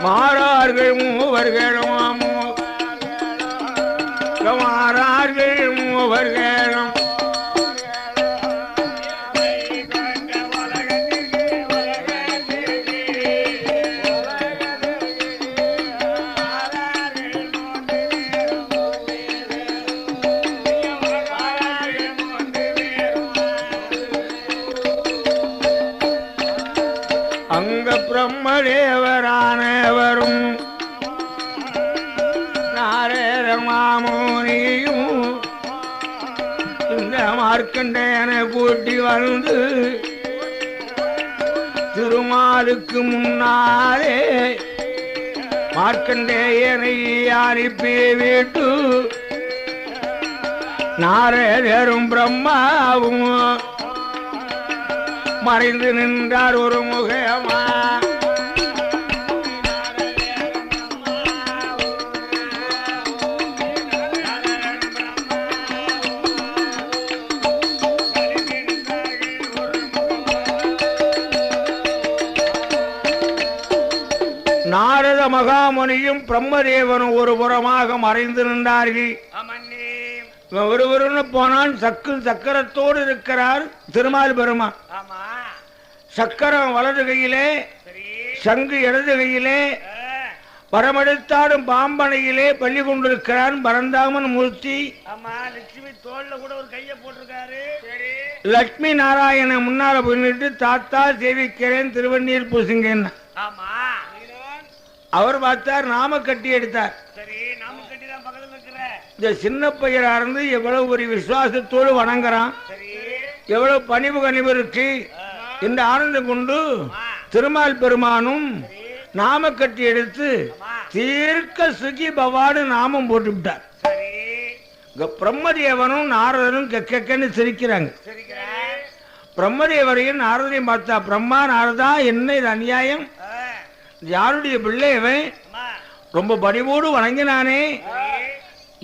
மாறார்கள் மூவர்களும் மாறார்கள் மூவர்களும் அங்க பிரம்மதேவரானவரும் நாரத மாமுனியும் இந்த மார்க்கண்டேயனை கூட்டி வந்து திருமாலுக்கு முன்னாலே மார்க்கண்டேயனை அனுப்பி விட்டு நாரதரும் பிரம்மாவும் மறைந்து நின்றார் ஒரு முகமா. நாரத மகாமுனியும் பிரம்மதேவனும் ஒரு புறமாக மறைந்து நின்றார்கள். ஒருவருன்னு போனால் சக்கரத்தோடு இருக்கிறார் திருமால் பெருமான். சக்கரம் வலது கையிலே, சங்கு இடது கையிலே, பரமெடுத்தாடும் பாம்பனையிலே பள்ளி கொண்டிருக்கிறான் பரந்தாமன் மூர்த்தி. லட்சுமி தோல்ல கூட ஒரு கைய போட்டிருக்காரு. லட்சுமி நாராயண முன்னால போயிட்டு தாத்தா சேவிக்கிறேன் திருவண்ணீர் பூசுங்க. அவர் பார்த்தார், நாம கட்டி எடுத்தார். இந்த சின்ன பையரா இருந்து எவ்வளவு ஒரு விசுவாசத்தோடு வணங்குறான், எவ்வளவு பணிவு கனிவு இருக்கு. இந்த ஆனந்தம் கொண்டு திருமால் பெருமானும் நாம கட்டி எடுத்து தீர்க்க சுகி பவாடு நாமம் போட்டு விட்டார். பிரம்மதேவனும் நாரதனும் கெக்கன்னு சிரிக்கிறாங்க. பிரம்மதேவரையும் நாரதையும் பார்த்தா, பிரம்மா நாரதா என்ன இது அநியாயம், யாருடைய பிள்ளையவன் ரொம்ப பணிவோடு வணங்கினானே,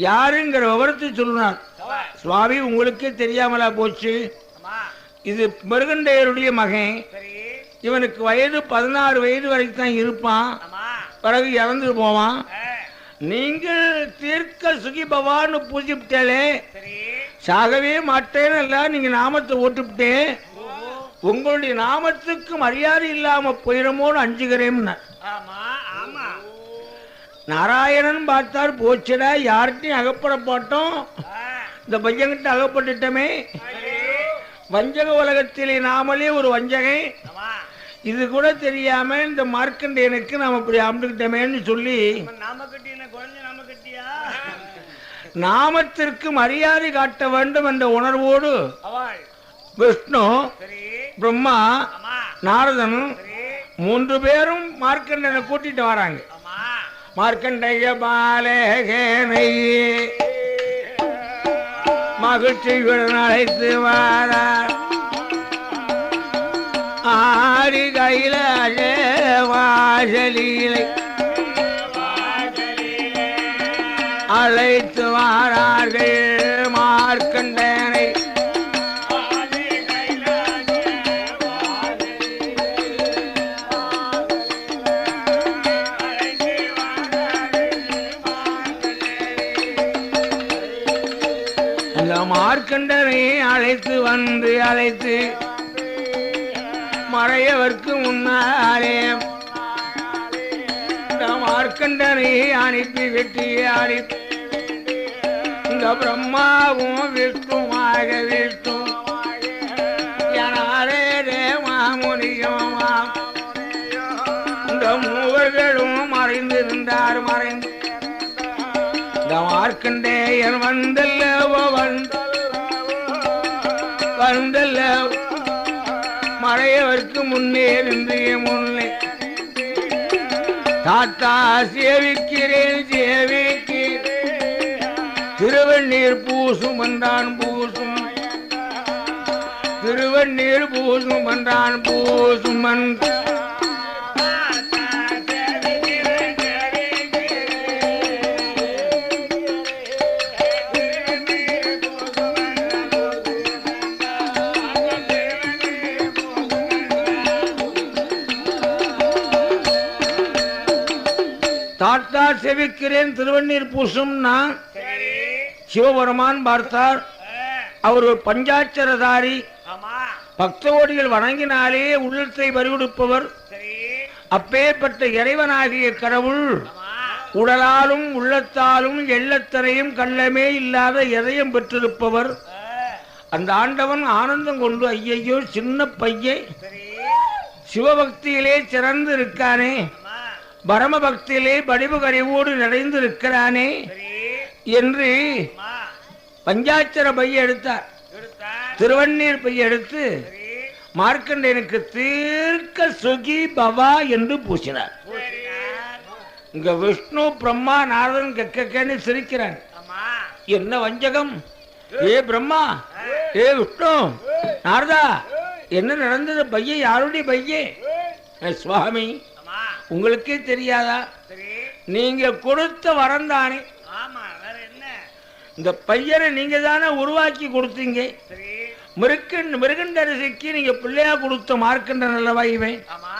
யாருங்கிற விவரத்தை சொல்லுனார். சுவாமி உங்களுக்கே தெரியாமலா போச்சு, இது மருகண்டையருடைய மகன், இவனுக்கு வயது 16 வயது வரைக்கும் தான் இருப்பான், பிறகு இறந்து போவான். நீங்கள் தீர்க்க சுகி பவான்னு பூஜிவிட்டாலே சாகவே மாட்டேன்னு எல்லாம் நீங்க நாமத்தை ஓட்டுவிட்டேன், உங்களுடைய நாமத்துக்கு மரியாதை இல்லாம போயிடமோன்னு அஞ்சுகிறேன். நாராயணன் பார்த்தார், போச்சுடா யார்கிட்டையும் அகப்பட போட்டோம், இந்த பையன்கிட்ட அகப்பட்டுட்டமே, வஞ்சக உலகத்திலே நாமளே ஒரு வஞ்சகை, இது கூட தெரியாம இந்த மார்க்கண்டேயனுக்கு நாம இப்படி அம்பிக்கிட்டமேன்னு சொல்லி நாமத்திற்கு மரியாதை காட்ட வேண்டும் என்ற உணர்வோடு விஷ்ணு, பிரம்மா, நாரதனும் 3 பேரும் மார்க்கண்டேயனை கூட்டிட்டு வராங்க. மார்க்கண்டேய பாலேகனை மகிழ்ச்சியுடன் அழைத்து வாரார். ஆடி கையில வாசலிலை அழைத்து வாரார்கள் மார்க்கண்டேயனை. மார்க்கண்டனை அழைத்து வந்து அழைத்து மறையவர்க்கு முன்னாலே மார்க்கண்டனை அனுப்பி வெட்டி அனுப்பி இந்த பிரம்மாவும் விஷ்ணுமாக விஷ்ணு யாரே மாமுனியும் இந்த மூவர்களும் மறைந்திருந்தார். மறைந்து இந்த மார்க்கண்டேயன் வந்தல்லவோ வந்தல்ல மறையவர்க்கு முன்னே நின்று முன்னே தாத்தா சேவிக்கிறேன் சேவிக்கிறேன், திருவண்ணீர் பூசும் என்றான் பூசும், திருவண்ணீர் பூசும் என்றான் பூசும். நான் செவிக்கிறேன் திருவண்ணீர் பூசும்னா சரி சிவபெருமான் பார்த்தார். அவர் ஒரு பஞ்சாட்சரதாரி, ஆமா பக்தோடிகள் வணங்கினாலே உள்ளத்தை பறிகொடுப்பவர். சரி அப்பேற்பட்ட இறைவனாகிய கடவுள் ஆமா உடலாலும் உள்ளத்தாலும் எள்ளத்தரையும் கள்ளமே இல்லாத இதயம் பெற்றிருப்பவர். அந்த ஆண்டவன் ஆனந்தம் கொண்டு ஐயையோ சின்ன பையன் சரி சிவபக்தியிலே சிறந்து இருக்கானே, ஆமா பரம பக்தியிலே படிவு கறிவோடு நிறைந்து இருக்கிறானே சரி என்று ஆமா பஞ்சாட்சர பைய எடுத்தார். எடுத்தா திருவண்ணீர் பைய எடுத்து சரி மார்க்கண்டேயனுக்கு தீர்க்க சுகி பவா என்று பூசினார். இங்க விஷ்ணு பிரம்மா நாரதன் கெக்கன்னு சிரிக்கிறான். ஆமா என்ன வஞ்சகம்! ஏ பிரம்மா, ஏ விஷ்ணு, நாரதா, என்ன நடந்தது? பைய யாருடைய பையே? சுவாமி, ஆமா உங்களுக்கே தெரியாதா? சரி நீங்க கொடுத்த வரம் தானே. ஆமா வேற என்ன இந்த பையனை நீங்க தானே உருவாக்கி கொடுத்தீங்க. சரி மிருகண்டரசிக்கு நீங்க பிள்ளையா கொடுத்த மார்க்கண்டன் அல்லவா இவன்? ஆமா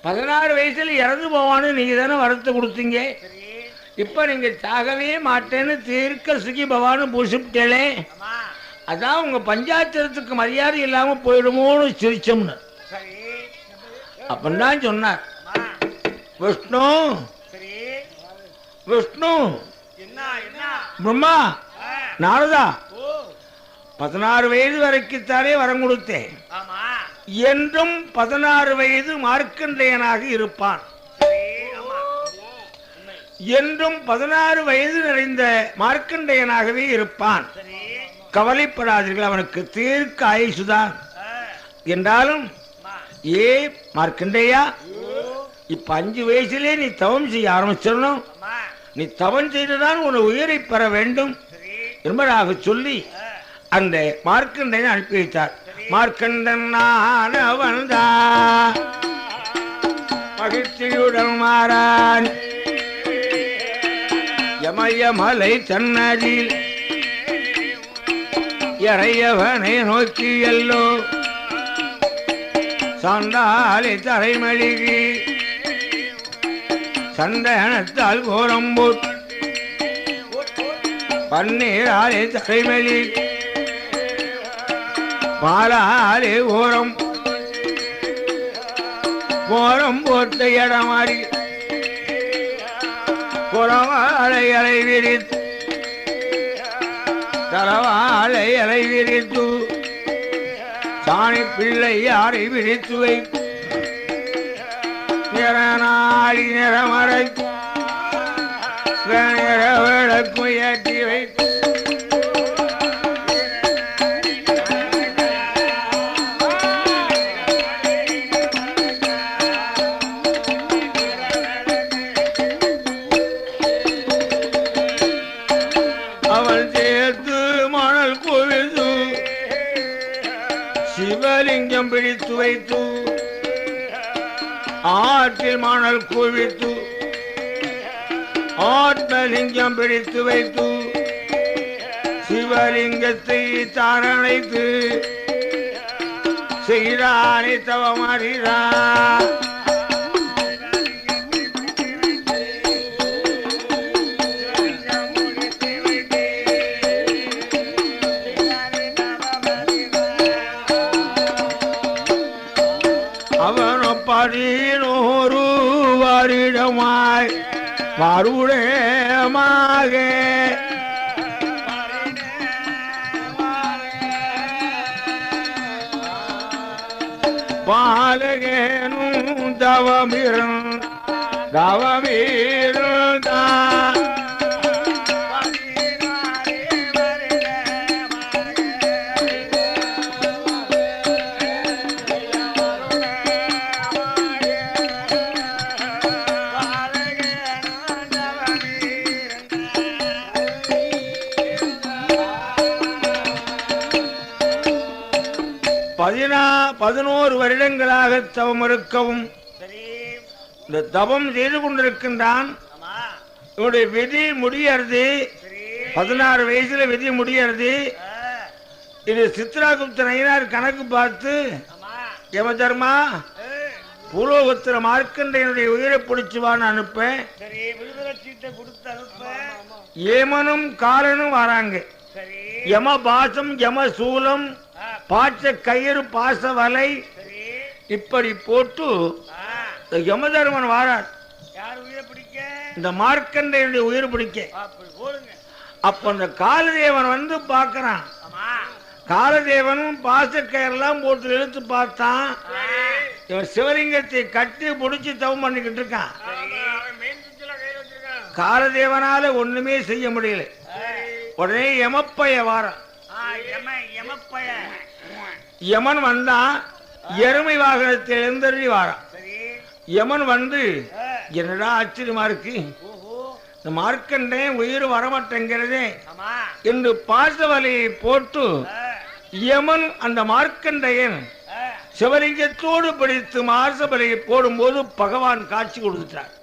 16 வயசுல இறந்து போவான்னு நீங்க தானே வரத்தை கொடுத்தீங்க. சரி இப்ப நீங்க சாகவே மாட்டேன்னு தீர்க்க சுகி பவான்னு பூசிவிட்டேளே, ஆமா அதான் உங்க பஞ்சாட்சரத்துக்கு மரியாதை இல்லாம போயிடுமோன்னு சிரிச்சோம்னு சரி அப்படின்தான் சொன்னார். ஆமா விஷ்ணு, சரி விஷ்ணு, என்ன என்ன பிரம்மா, நாரதா, ஓ 16 வயது வரைக்குத்தானே வரம் கொடுத்தேன். ஆமா என்றும் 16 வயது மார்க்கண்டேயனாக இருப்பான். சரி ஆமா என்றும் 16 வயது நிறைந்த மார்க்கண்டேயனாகவே இருப்பான். சரி கவலைப்படாதீர்கள், அவனுக்கு தீர்க்க ஆயுசுதான். என்றாலும் ஆமா ஏ மார்க்கண்டேயா, இப்ப 5 வயசுலே நீ தவம் செய்ய ஆரம்பிச்சிடணும். ஆமா நீ தவம் செய்துதான் உன் உயிரை பெற வேண்டும் சரி என்பதாக சொல்லி அந்த மார்க்கண்டனை அனுப்பி வைத்தார். மார்க்கண்டன் நானவன்தான் மகிழ்ச்சியுடன் மாறான் யமயமலை தன்னதில் இறையவனை நோக்கி எல்லோ சாந்தாலை தலைமழுகி சந்தனத்தால் கோரம்போட் பன்னீராலே தலைமலி பாலாலே ஓரம் கோரம் போட்ட இடமாறி குறவாழை அலை விரித்து தரவாழை அலை விரித்து சாணி பிள்ளை யாரை விரித்து வைத்து நிறநாளி நிறமறை நிற விளக்கு ஏற்றி வைத்து அவள் சேர்த்து மணல் குவித்து சிவலிங்கம் பிடித்து வைத்து ஆற்றில் மணல் குவித்து ஆத்மலிங்கம் பிடித்து வைத்து சிவலிங்கத்தை தாரணைத்து செய்தானே தவமறிதான். அவனோ 11 வருடமாய் மறுடமாக பாலகனும் தவமிருந்தான் பதினோரு வருடங்களாக தவம் இருக்கவும் சரி இந்த தவம் செய்து கொண்டிருக்கின்றான். ஆமா இவனுடைய விதி முடியறது. சரி 16 வயசுல விதி முடியறது. இது சித்ராகுப்த நயினார் கணக்கு பார்த்து ஆமா யமதர்மா பூலோகத்துல மார்க்கண்டையனுடைய உயிரை பிடிச்சுவான்னு அனுப்பேன். சரி, விடுதலை சீட்டை கொடுத்து அனுப்ப. ஏமனும் காலனும் வராங்க. சரி, யம பாசம் யம சூலம் பாச்ச கயிறு பாச வலை சரி. இப்படி போட்டு யமதர்மன் வாரார். யார் உயிரை பிடிக்க? இந்த மார்க்கண்டையனுடைய உயிர் பிடிக்க. அப்படி போடுங்க. அப்ப அந்த காலதேவன் வந்து பார்க்கறான். ஆமா. காலதேவனும் பாசக்கயிறெல்லாம் போட்டு இழுத்து பார்த்தான். இவன் சிவலிங்கத்தை கட்டி பிடிச்சி தவம் பண்ணிக்கிட்டு இருக்கான். காலதேவனால ஒண்ணுமே செய்ய முடியல. உடனே யமப்பைய வாரான். யமன் வந்தான். எருமை வாகனத்தில் எழுந்தருளி வாரான். யமன் வந்து என்னடா ஆச்சரியமா இருக்கு, இந்த மார்க்கண்டையன் உயிர் வரமாட்டேங்கிறதே என்று பாசவலையை போட்டு யமன் அந்த மார்க்கண்டையன் சிவலிங்கத்தோடு பிடித்து மாசபலையை போடும்போது பகவான் காட்சி கொடுத்துட்டார்.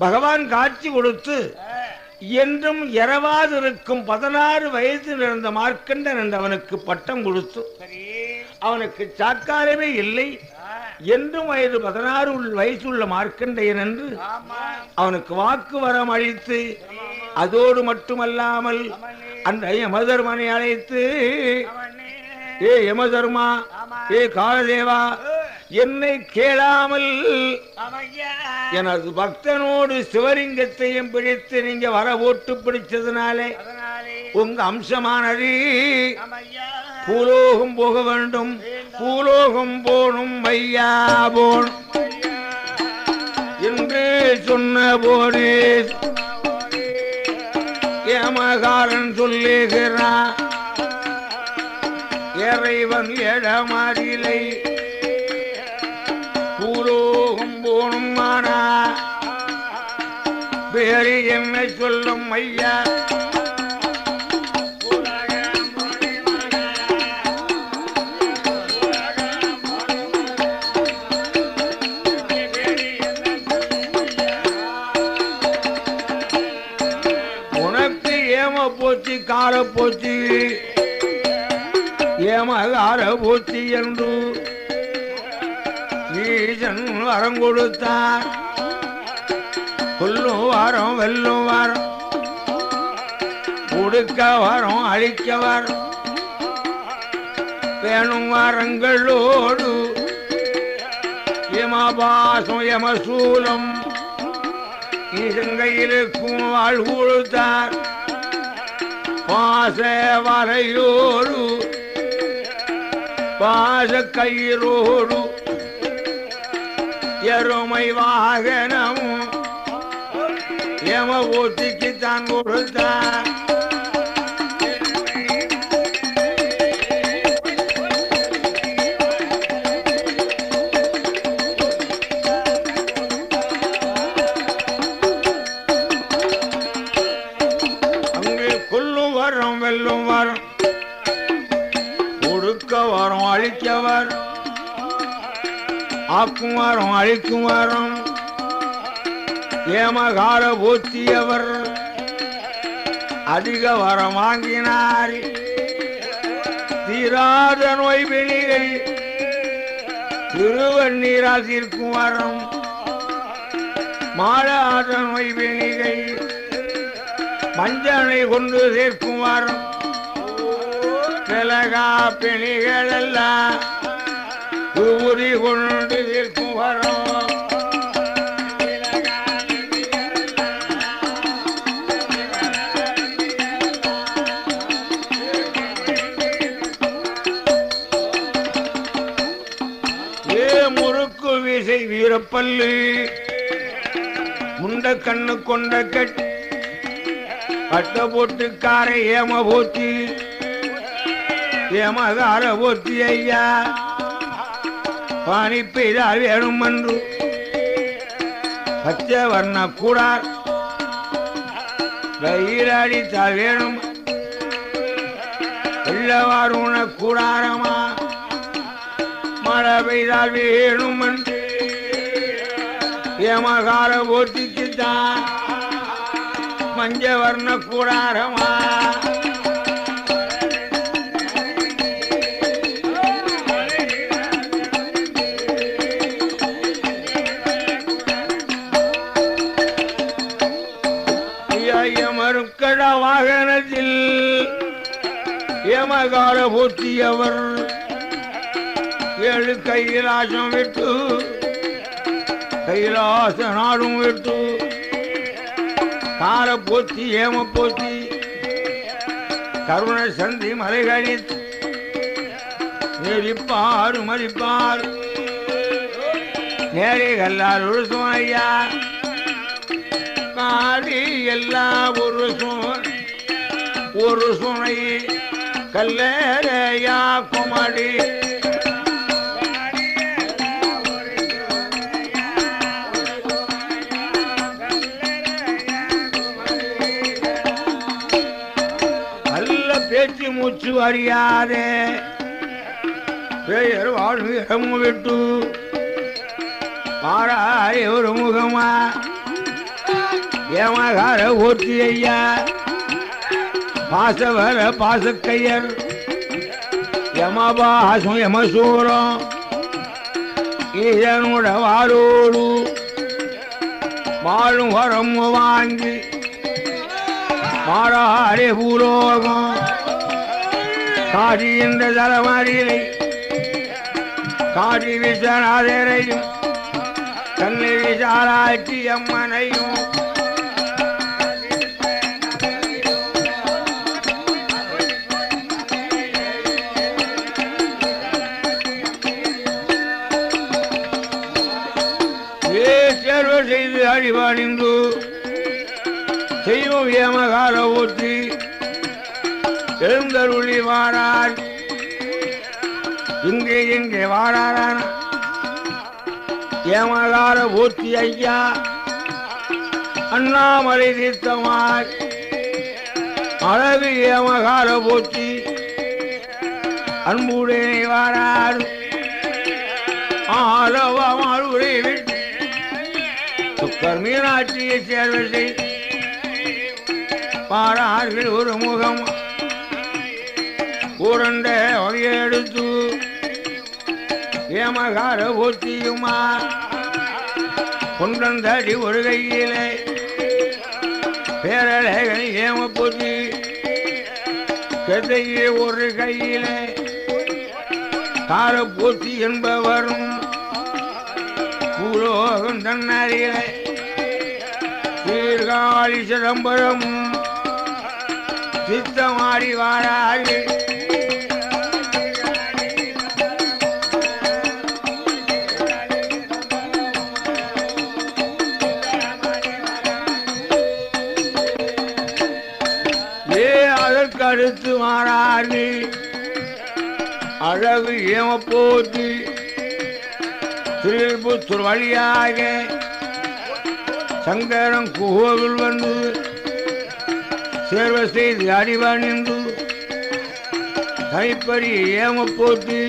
பகவான் காட்சி கொடுத்து என்றும் இரவாதிருக்கும் 16 வயதில் இருந்த மார்க்கண்டன் என்று அவனுக்கு பட்டம் கொடுத்து அவனுக்கு சாக்காரமே இல்லை என்றும் வயது 16 வயசுள்ள மார்க்கண்டையன் என்று அவனுக்கு வாக்கு வரம் அளித்து அதோடு மட்டுமல்லாமல் அந்த யமதர்மனை அழைத்து, ஏ யமதர்மா, ஏ காலதேவா, என்னை கேளாமல் எனது பக்தனோடு சிவலிங்கத்தையும் பிடித்து நீங்க வர ஓட்டு பிடிச்சதுனாலே உங்க அம்சமானது பூலோகம் போக வேண்டும். பூலோகம் போனும் ஐயா போனும் என்று சொன்ன போது ஏமகாரன் சொல்லுகிறான், இறைவன் எடமாறிலை பூலோகம் போனும் ஆனா வேறு என்ன சொல்லும் ஐயா. உனக்கு ஏம போச்சு கார போச்சு ஏமகார போச்சு என்று ஈசன் வரம் கொடுத்தார். கொல்லும் வாரம் வெல்லும் வாரம் கொடுக்க வாரம் அழிக்க வாரம் வேணும் வாரங்களோடு யமபாசம் யமசூலம் ஈசன் கையிலுக்கும் வாழ் கொடுத்தார். பாச வரையோடு பாச கயிறோடு எருமை வாகனமும் யம ஓட்டிக்குத்தான் கொடுத்தார். அங்கு கொல்லும் வரம் வெல்லும் வரம் கொடுக்க வரம் அழிக்க வரம் ஆக்கும் வரம் அழிக்கும் வரம் ஏமகார போத்தியவர் அதிக வரம் வாங்கினார். தீராத நோய் வெளிகள் திருவண்ணீரால் தீர்க்கும் வரம் மாடாத நோய் வெளிகள் மஞ்சனை கொண்டு சேர்க்கும் வரம் பிளகா பிணிகள் எல்லாம் ஊறி கொண்டு தீர்க்கும் வரம் முறுக்கு வீசை வீரப்பல்லு முண்ட கண்ணு கொண்ட கட்டு பட்ட போட்டுக்கார ஏம போத்தி ஏமகார போத்தி ஐயா பானி பெய்தால் வேணும் என்று பச்சை வர்ண கூடார் வயிறடித்தால் வேணும் வெள்ளவாருண கூடாரமா மழை பெய்தால் வேணும் என்று ஏமகார போத்திக்குத்தான் மஞ்ச வர்ண கூடாரமா ஏமகால போற்றியவர் ஏழு கைலாசம் விட்டு கைலாச நாடும் விட்டு கால போற்றி ஏம போற்றி கருண சந்தி மலைகளித்து நெறிப்பார் மறிப்பார் நேரே கல்லார் ஒரு சோனையா காடி எல்லா ஒரு சுனை கல்லையா குமடி நல்ல பேச்சு மூச்சு அறியாதே பெயர் வாழ்வு இடம் விட்டு பாராய் ஒரு முகமா ஏமகார ஓட்டி ஐயா பாசவர பாசக்கையர் யமபாசம் யமசூரம் ஈரனுட வாரோடு வாழும் வரம் வாங்கி மாறாரே பூலோகம் காடி என்ற தலைமாரியை காடி விசநாதரையும் தன்னை விசாலாட்சி அம்மனையும் சேர்வ செய்து அழிவாணிந்து செய்வோம் ஏமகால ஊற்றி எழுந்தருளி வாரார் இங்கே எங்கே வாராரான ஏமகால ஊற்றி ஐயா அண்ணாமலை தீர்த்தமாய் அழகு ஏமகால ஊற்றி அன்புடனே வாரார் ஆலவமாளுரை விட்டு சுக்கர் மீனாட்சியை சேர்வதை பாரார்கள் ஒரு முகம் உரண்ட வகையெடுத்து ஏமகார போற்றியுமா கொண்டந்தடி ஒரு கையிலே பேரழகை ஏம போற்றி கதையே ஒரு கையிலே கார போற்றி என்பவரும் பூலோகம் தன்னறியிலே சீர்காழி சிதம்பரம் சித்தமாடி வாரார்கள் அதற்கு அடுத்து மாறார்கள் அழகு ஏம போற்றி திருப்புத்தூர் வழியாக சங்கரன் கோவில் வந்து சேர்வ செய்து அடிவணிந்து கைப்பறி ஏம போற்றி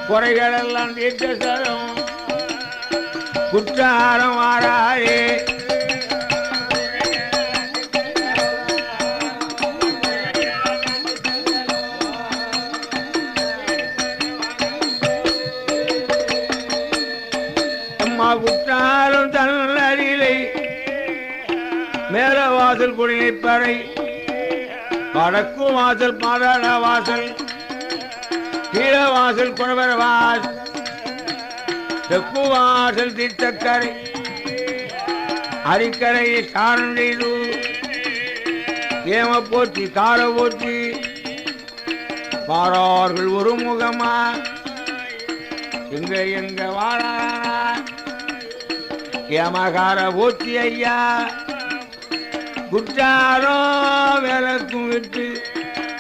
குறைகளெல்லாம் தீர்த்த சரம் குற்றாரம் மாறாரே குற்றாலும் தன்னறிலை மேல வாசல் குடிநீப்பறை வடக்கு வாசல் பாதாள வாசல் கீழ வாசல் குணவர வாசல் தெற்கு வாசல் தீர்த்தக்கரை அரிக்கரையை சாரம் செய்து ஏம போற்றி கார போற்றி பாரார்கள் ஒரு முகமா எங்க எங்க வாழ ஏமகார போற்றி ஐயா குற்றாரோ விளக்கும் விட்டு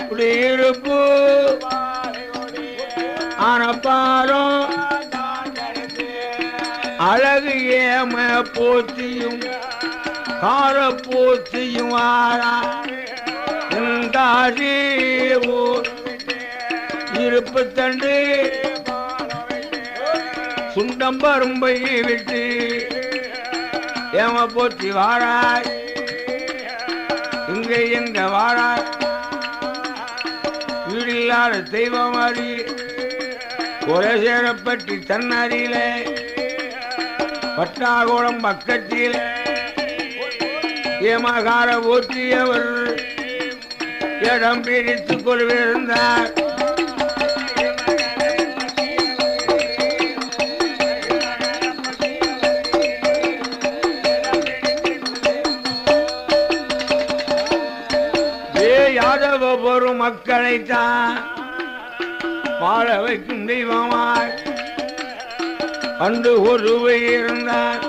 குடியிருப்பு ஆனப்பாரோ அழகு ஏம போற்றியும் கார போற்றியும் வாரா இருப்பு தண்டு சுண்டம்பரும்பை விட்டு ஏம போற்றி வாராய் இங்கே எங்க வாராய் வீடில்லாத தெய்வம் அறி கொலை சேரப்பட்டி தன்னறியிலே பட்டாகோளம் பக்கத்தில் ஏமகார போற்றியவர் இடம் பிடித்துக் கொள்விருந்தார். யாதவ ஒரு மக்களைத்தான் வாழ வைக்கும் தெய்வமாய் அன்று ஒருவை இருந்தார்.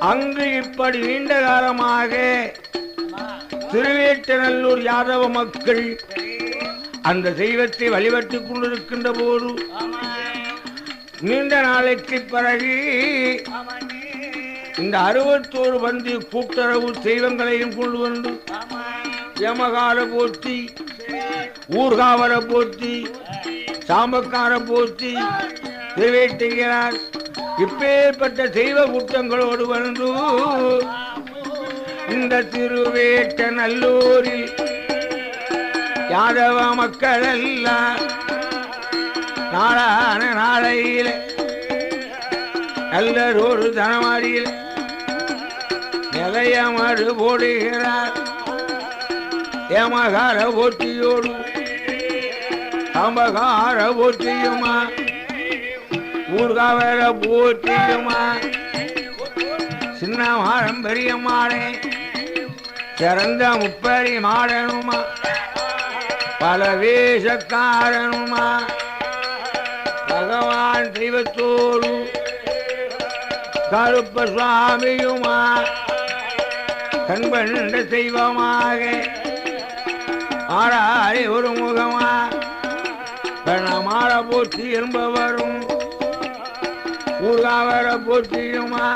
அங்கு இப்படி நீண்ட காலமாக திருவேட்டநல்லூர் யாதவ மக்கள் அந்த தெய்வத்தை வழிபட்டுக் கொண்டிருக்கின்ற போது நீண்ட நாளைக்கு பிறகு இந்த 61 பந்தி கூட்டுறவு தெய்வங்களையும் கொண்டு வந்து யமகால போற்றி, ஊர்காவல போற்றி, சாம்பக்கார போற்றி நிறைவேற்றுகிறார். இப்பேற்பட்ட தெய்வ கூட்டங்களோடு வந்து இந்த திருவேட்டநல்லூரில் யாதவ மக்கள் எல்லாம் நாளான நாளையில நல்லதொரு தனமாடியில் நிலையமறு போடுகிறார். ஏமகார போற்றியோடு சாம்பகார போற்றியுமா, ஊர்காவர போற்றியுமா, சின்ன மாடம் பெரிய மாடே சிறந்த முப்பரி மாடனுமா, பல வேஷக்காரனுமா, பகவான் தெய்வத்தோடு கருப்ப சுவாமியுமா, கண்பண்ட தெய்வமாக ஆறாய் ஒரு முகமா பெணமாற போற்றி என்பவரும் ஊர்காவர போற்றியுமா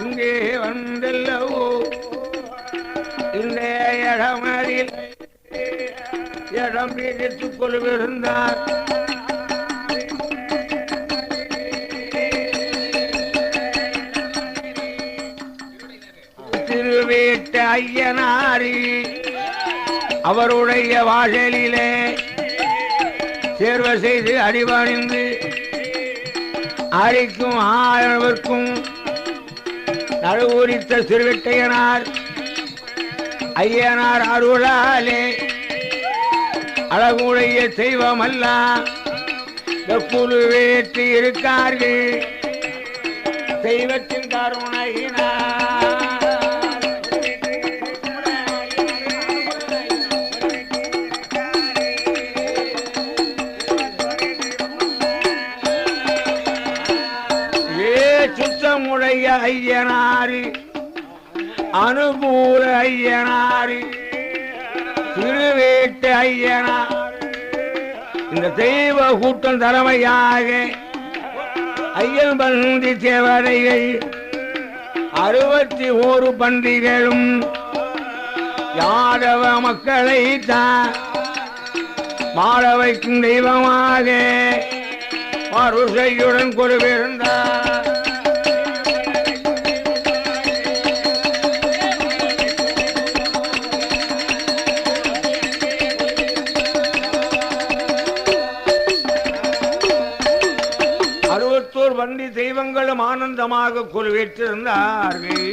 இங்கே வந்தல்லவோ இந்த இடமறில் இடம் பிடித்துக் கொள்விருந்தார். திருவேட்ட ஐயனாரி அவருடைய வாசலிலே சேர்வ செய்து அடிபணிந்து அரிக்கும் ஆழ்வர்க்கும் நடுவுரித்த திருவெட்டையனார் ஐயனார் அருளாலே அழகுடைய தெய்வமல்ல குழுவேற்றி இருக்கார்கள் தெய்வத்தின் கருணையினார். சுத்தமுடைய ஐயனாரி அனுகூல ஐயனாரி திருவேட்ட ஐயனார் இந்த தெய்வ கூட்டம் தலைமையாக ஐயன் பந்தி தேவதைகள் 61 பந்திகளும் யாதவ மக்களை தான் வாழ வைக்கும் தெய்வமாக மறுசையுடன் கொள்விருந்தார். வண்டி தெய்வங்களும் ஆனந்தமாக கொள்வேற்றிருந்தார்கள்.